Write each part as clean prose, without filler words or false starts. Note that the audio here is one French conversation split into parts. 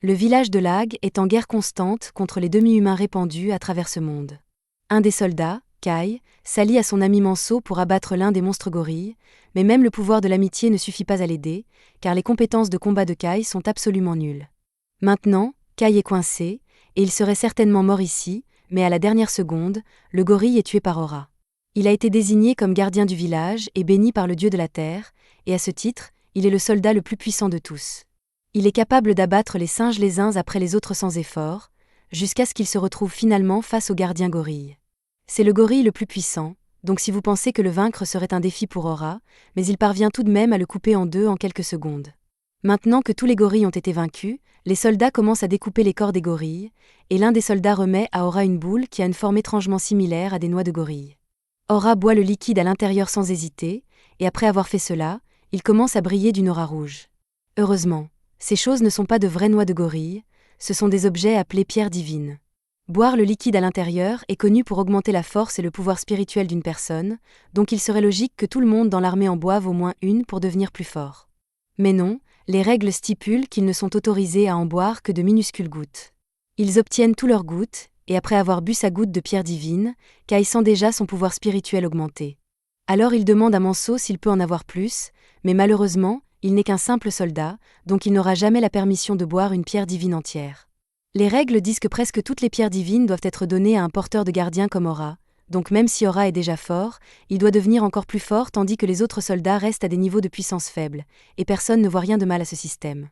Le village de Lag est en guerre constante contre les demi-humains répandus à travers ce monde. Un des soldats, Kai, s'allie à son ami Manso pour abattre l'un des monstres gorilles, mais même le pouvoir de l'amitié ne suffit pas à l'aider, car les compétences de combat de Kai sont absolument nulles. Maintenant, Kai est coincé, et il serait certainement mort ici, mais à la dernière seconde, le gorille est tué par Aura. Il a été désigné comme gardien du village et béni par le dieu de la terre, et à ce titre, il est le soldat le plus puissant de tous. Il est capable d'abattre les singes les uns après les autres sans effort, jusqu'à ce qu'il se retrouve finalement face au gardien gorille. C'est le gorille le plus puissant, donc si vous pensez que le vaincre serait un défi pour Aura, mais il parvient tout de même à le couper en deux en quelques secondes. Maintenant que tous les gorilles ont été vaincus, les soldats commencent à découper les corps des gorilles, et l'un des soldats remet à Aura une boule qui a une forme étrangement similaire à des noix de gorille. Aura boit le liquide à l'intérieur sans hésiter, et après avoir fait cela, il commence à briller d'une aura rouge. Heureusement, ces choses ne sont pas de vraies noix de gorille, ce sont des objets appelés pierres divines. Boire le liquide à l'intérieur est connu pour augmenter la force et le pouvoir spirituel d'une personne, donc il serait logique que tout le monde dans l'armée en boive au moins une pour devenir plus fort. Mais non, les règles stipulent qu'ils ne sont autorisés à en boire que de minuscules gouttes. Ils obtiennent tous leurs gouttes, et après avoir bu sa goutte de pierre divine, Kai sent déjà son pouvoir spirituel augmenter. Alors il demande à Manso s'il peut en avoir plus, mais malheureusement, il n'est qu'un simple soldat, donc il n'aura jamais la permission de boire une pierre divine entière. Les règles disent que presque toutes les pierres divines doivent être données à un porteur de gardien comme Aura, donc même si Aura est déjà fort, il doit devenir encore plus fort tandis que les autres soldats restent à des niveaux de puissance faibles, et personne ne voit rien de mal à ce système.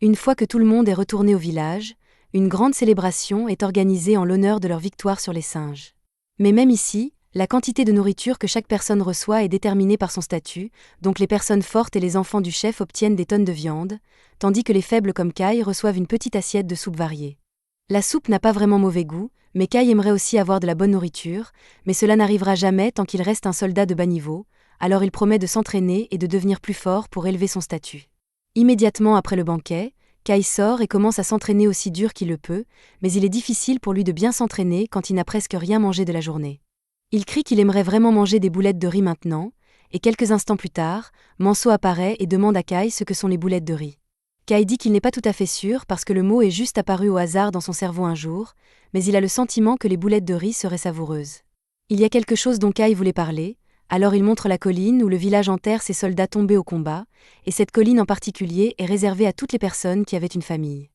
Une fois que tout le monde est retourné au village, une grande célébration est organisée en l'honneur de leur victoire sur les singes. Mais même ici, la quantité de nourriture que chaque personne reçoit est déterminée par son statut, donc les personnes fortes et les enfants du chef obtiennent des tonnes de viande, tandis que les faibles comme Kai reçoivent une petite assiette de soupe variée. La soupe n'a pas vraiment mauvais goût, mais Kai aimerait aussi avoir de la bonne nourriture, mais cela n'arrivera jamais tant qu'il reste un soldat de bas niveau, alors il promet de s'entraîner et de devenir plus fort pour élever son statut. Immédiatement après le banquet, Kai sort et commence à s'entraîner aussi dur qu'il le peut, mais il est difficile pour lui de bien s'entraîner quand il n'a presque rien mangé de la journée. Il crie qu'il aimerait vraiment manger des boulettes de riz maintenant, et quelques instants plus tard, Manso apparaît et demande à Kai ce que sont les boulettes de riz. Kai dit qu'il n'est pas tout à fait sûr parce que le mot est juste apparu au hasard dans son cerveau un jour, mais il a le sentiment que les boulettes de riz seraient savoureuses. Il y a quelque chose dont Kai voulait parler, alors il montre la colline où le village enterre ses soldats tombés au combat, et cette colline en particulier est réservée à toutes les personnes qui avaient une famille.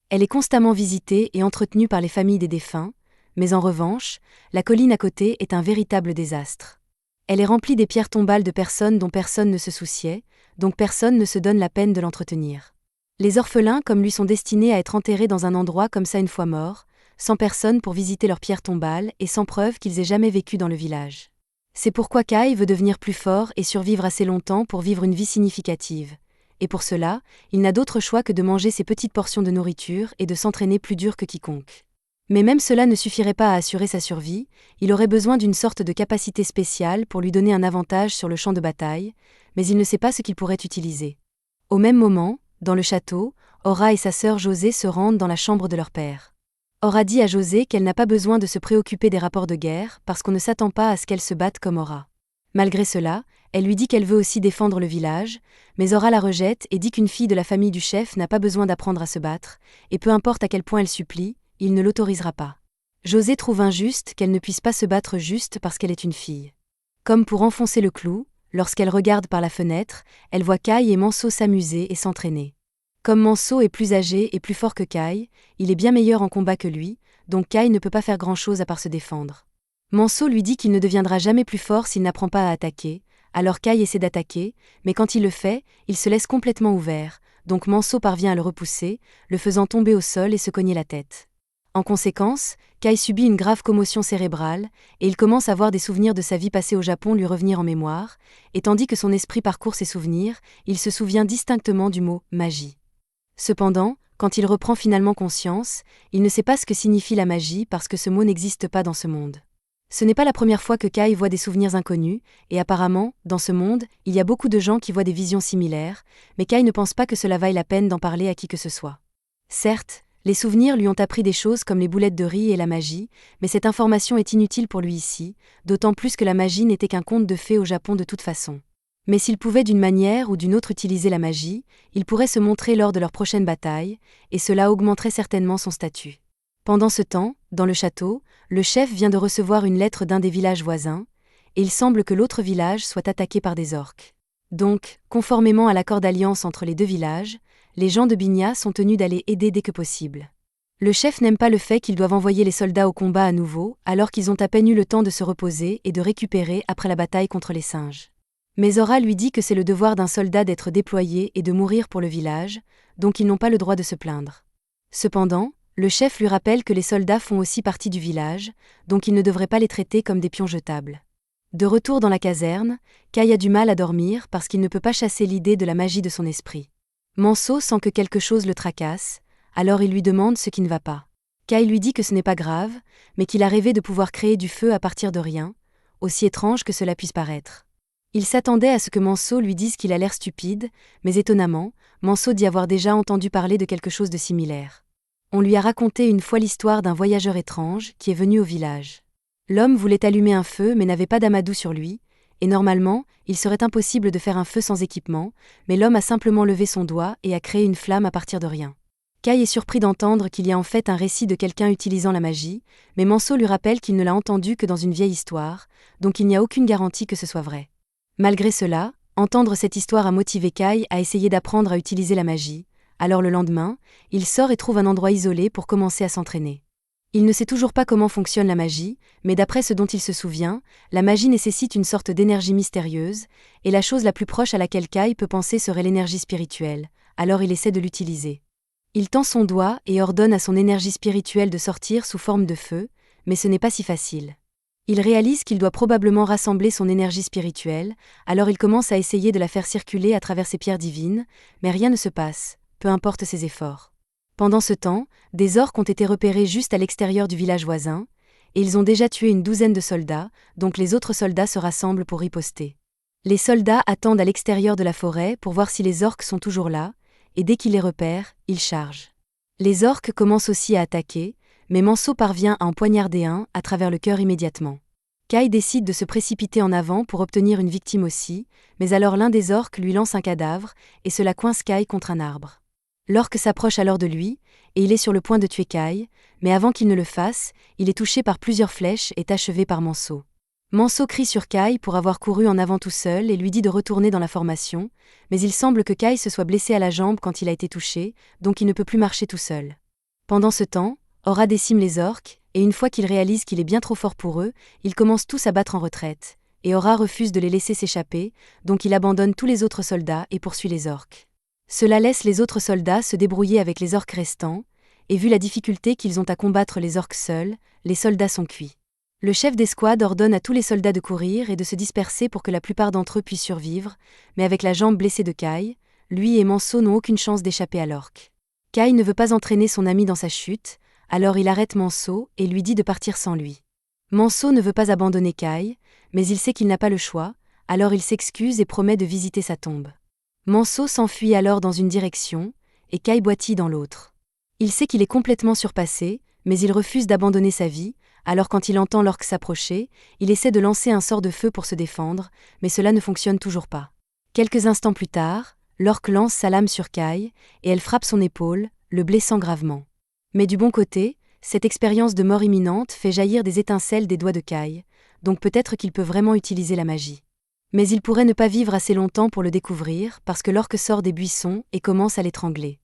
Elle est constamment visitée et entretenue par les familles des défunts, mais en revanche, la colline à côté est un véritable désastre. Elle est remplie des pierres tombales de personnes dont personne ne se souciait, donc personne ne se donne la peine de l'entretenir. Les orphelins comme lui sont destinés à être enterrés dans un endroit comme ça une fois morts, sans personne pour visiter leurs pierres tombales et sans preuve qu'ils aient jamais vécu dans le village. C'est pourquoi Kai veut devenir plus fort et survivre assez longtemps pour vivre une vie significative. Et pour cela, il n'a d'autre choix que de manger ses petites portions de nourriture et de s'entraîner plus dur que quiconque. Mais même cela ne suffirait pas à assurer sa survie, il aurait besoin d'une sorte de capacité spéciale pour lui donner un avantage sur le champ de bataille, mais il ne sait pas ce qu'il pourrait utiliser. Au même moment, dans le château, Aura et sa sœur José se rendent dans la chambre de leur père. Aura dit à José qu'elle n'a pas besoin de se préoccuper des rapports de guerre parce qu'on ne s'attend pas à ce qu'elle se batte comme Aura. Malgré cela, elle lui dit qu'elle veut aussi défendre le village, mais Aura la rejette et dit qu'une fille de la famille du chef n'a pas besoin d'apprendre à se battre, et peu importe à quel point elle supplie, il ne l'autorisera pas. José trouve injuste qu'elle ne puisse pas se battre juste parce qu'elle est une fille. Comme pour enfoncer le clou, lorsqu'elle regarde par la fenêtre, elle voit Kai et Manso s'amuser et s'entraîner. Comme Manso est plus âgé et plus fort que Kai, il est bien meilleur en combat que lui, donc Kai ne peut pas faire grand-chose à part se défendre. Manso lui dit qu'il ne deviendra jamais plus fort s'il n'apprend pas à attaquer, alors Kai essaie d'attaquer, mais quand il le fait, il se laisse complètement ouvert, donc Manso parvient à le repousser, le faisant tomber au sol et se cogner la tête. En conséquence, Kai subit une grave commotion cérébrale, et il commence à voir des souvenirs de sa vie passée au Japon lui revenir en mémoire, et tandis que son esprit parcourt ses souvenirs, il se souvient distinctement du mot « magie ». Cependant, quand il reprend finalement conscience, il ne sait pas ce que signifie la magie parce que ce mot n'existe pas dans ce monde. Ce n'est pas la première fois que Kai voit des souvenirs inconnus, et apparemment, dans ce monde, il y a beaucoup de gens qui voient des visions similaires, mais Kai ne pense pas que cela vaille la peine d'en parler à qui que ce soit. Certes, les souvenirs lui ont appris des choses comme les boulettes de riz et la magie, mais cette information est inutile pour lui ici, d'autant plus que la magie n'était qu'un conte de fées au Japon de toute façon. Mais s'il pouvait d'une manière ou d'une autre utiliser la magie, il pourrait se montrer lors de leur prochaine bataille, et cela augmenterait certainement son statut. Pendant ce temps, dans le château, le chef vient de recevoir une lettre d'un des villages voisins, et il semble que l'autre village soit attaqué par des orques. Donc, conformément à l'accord d'alliance entre les deux villages, les gens de Binya sont tenus d'aller aider dès que possible. Le chef n'aime pas le fait qu'ils doivent envoyer les soldats au combat à nouveau, alors qu'ils ont à peine eu le temps de se reposer et de récupérer après la bataille contre les singes. Mais Zora lui dit que c'est le devoir d'un soldat d'être déployé et de mourir pour le village, donc ils n'ont pas le droit de se plaindre. Cependant, le chef lui rappelle que les soldats font aussi partie du village, donc il ne devrait pas les traiter comme des pions jetables. De retour dans la caserne, Kai a du mal à dormir parce qu'il ne peut pas chasser l'idée de la magie de son esprit. Manso sent que quelque chose le tracasse, alors il lui demande ce qui ne va pas. Kai lui dit que ce n'est pas grave, mais qu'il a rêvé de pouvoir créer du feu à partir de rien, aussi étrange que cela puisse paraître. Il s'attendait à ce que Manso lui dise qu'il a l'air stupide, mais étonnamment, Manso dit avoir déjà entendu parler de quelque chose de similaire. On lui a raconté une fois l'histoire d'un voyageur étrange qui est venu au village. L'homme voulait allumer un feu mais n'avait pas d'amadou sur lui, et normalement, il serait impossible de faire un feu sans équipement, mais l'homme a simplement levé son doigt et a créé une flamme à partir de rien. Kai est surpris d'entendre qu'il y a en fait un récit de quelqu'un utilisant la magie, mais Manso lui rappelle qu'il ne l'a entendu que dans une vieille histoire, donc il n'y a aucune garantie que ce soit vrai. Malgré cela, entendre cette histoire a motivé Kai à essayer d'apprendre à utiliser la magie, alors le lendemain, il sort et trouve un endroit isolé pour commencer à s'entraîner. Il ne sait toujours pas comment fonctionne la magie, mais d'après ce dont il se souvient, la magie nécessite une sorte d'énergie mystérieuse, et la chose la plus proche à laquelle Kai peut penser serait l'énergie spirituelle, alors il essaie de l'utiliser. Il tend son doigt et ordonne à son énergie spirituelle de sortir sous forme de feu, mais ce n'est pas si facile. Il réalise qu'il doit probablement rassembler son énergie spirituelle, alors il commence à essayer de la faire circuler à travers ses pierres divines, mais rien ne se passe, peu importe ses efforts. Pendant ce temps, des orques ont été repérés juste à l'extérieur du village voisin, et ils ont déjà tué une douzaine de soldats, donc les autres soldats se rassemblent pour riposter. Les soldats attendent à l'extérieur de la forêt pour voir si les orques sont toujours là, et dès qu'ils les repèrent, ils chargent. Les orques commencent aussi à attaquer, mais Manso parvient à en poignarder un à travers le cœur immédiatement. Kai décide de se précipiter en avant pour obtenir une victime aussi, mais alors l'un des orques lui lance un cadavre, et cela coince Kai contre un arbre. L'orque s'approche alors de lui, et il est sur le point de tuer Kai, mais avant qu'il ne le fasse, il est touché par plusieurs flèches et achevé par Manso. Manso crie sur Kai pour avoir couru en avant tout seul et lui dit de retourner dans la formation, mais il semble que Kai se soit blessé à la jambe quand il a été touché, donc il ne peut plus marcher tout seul. Pendant ce temps, Ora décime les orques, et une fois qu'il réalise qu'il est bien trop fort pour eux, ils commencent tous à battre en retraite, et Ora refuse de les laisser s'échapper, donc il abandonne tous les autres soldats et poursuit les orques. Cela laisse les autres soldats se débrouiller avec les orques restants, et vu la difficulté qu'ils ont à combattre les orques seuls, les soldats sont cuits. Le chef d'escouade ordonne à tous les soldats de courir et de se disperser pour que la plupart d'entre eux puissent survivre, mais avec la jambe blessée de Kai, lui et Manso n'ont aucune chance d'échapper à l'orque. Kai ne veut pas entraîner son ami dans sa chute, alors il arrête Manso et lui dit de partir sans lui. Manso ne veut pas abandonner Kai, mais il sait qu'il n'a pas le choix, alors il s'excuse et promet de visiter sa tombe. Manso s'enfuit alors dans une direction, et Kai boitille dans l'autre. Il sait qu'il est complètement surpassé, mais il refuse d'abandonner sa vie, alors quand il entend l'orque s'approcher, il essaie de lancer un sort de feu pour se défendre, mais cela ne fonctionne toujours pas. Quelques instants plus tard, l'orque lance sa lame sur Kai, et elle frappe son épaule, le blessant gravement. Mais du bon côté, cette expérience de mort imminente fait jaillir des étincelles des doigts de Kai, donc peut-être qu'il peut vraiment utiliser la magie. Mais il pourrait ne pas vivre assez longtemps pour le découvrir, parce que l'orque sort des buissons et commence à l'étrangler.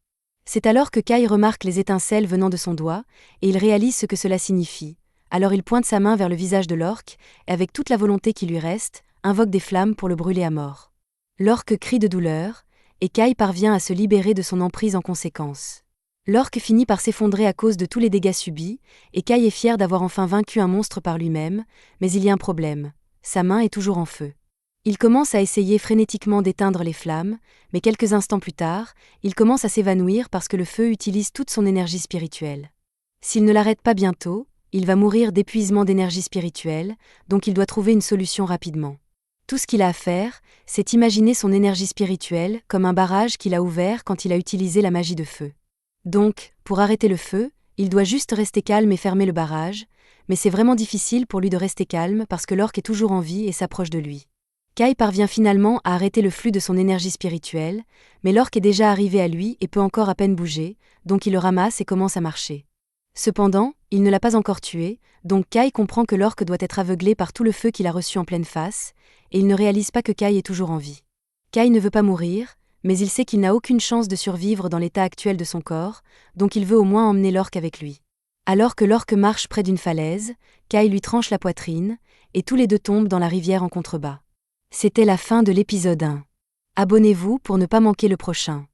C'est alors que Kai remarque les étincelles venant de son doigt, et il réalise ce que cela signifie. Alors il pointe sa main vers le visage de l'orque, et avec toute la volonté qui lui reste, invoque des flammes pour le brûler à mort. L'orque crie de douleur, et Kai parvient à se libérer de son emprise en conséquence. L'orque finit par s'effondrer à cause de tous les dégâts subis, et Kai est fier d'avoir enfin vaincu un monstre par lui-même, mais il y a un problème. Sa main est toujours en feu. Il commence à essayer frénétiquement d'éteindre les flammes, mais quelques instants plus tard, il commence à s'évanouir parce que le feu utilise toute son énergie spirituelle. S'il ne l'arrête pas bientôt, il va mourir d'épuisement d'énergie spirituelle, donc il doit trouver une solution rapidement. Tout ce qu'il a à faire, c'est imaginer son énergie spirituelle comme un barrage qu'il a ouvert quand il a utilisé la magie de feu. Donc, pour arrêter le feu, il doit juste rester calme et fermer le barrage, mais c'est vraiment difficile pour lui de rester calme parce que l'orque est toujours en vie et s'approche de lui. Kai parvient finalement à arrêter le flux de son énergie spirituelle, mais l'orque est déjà arrivé à lui et peut encore à peine bouger, donc il le ramasse et commence à marcher. Cependant, il ne l'a pas encore tué, donc Kai comprend que l'orque doit être aveuglé par tout le feu qu'il a reçu en pleine face, et il ne réalise pas que Kai est toujours en vie. Kai ne veut pas mourir, mais il sait qu'il n'a aucune chance de survivre dans l'état actuel de son corps, donc il veut au moins emmener l'orque avec lui. Alors que l'orque marche près d'une falaise, Kai lui tranche la poitrine, et tous les deux tombent dans la rivière en contrebas. C'était la fin de l'épisode 1. Abonnez-vous pour ne pas manquer le prochain.